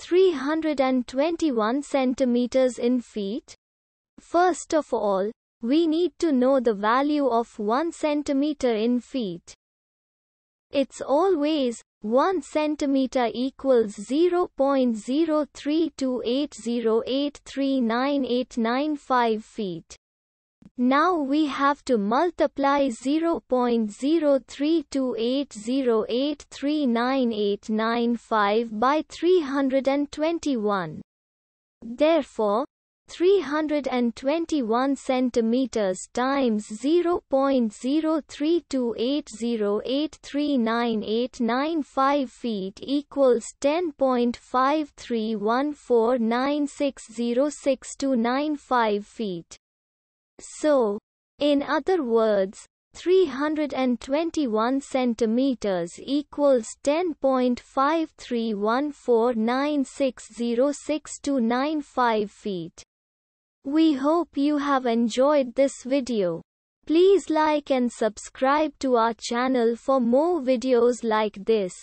321 centimeters in feet? First of all, we need to know the value of 1 centimeter in feet. It's always 1 centimeter equals 0.03280839895 feet. Now we have to multiply 0.03280839895 by 321. Therefore, 321 centimeters times 0.03280839895 feet equals 10.5314960629 feet. So, in other words, 321 centimeters equals 10.5314960629 feet. We hope you have enjoyed this video. Please like and subscribe to our channel for more videos like this.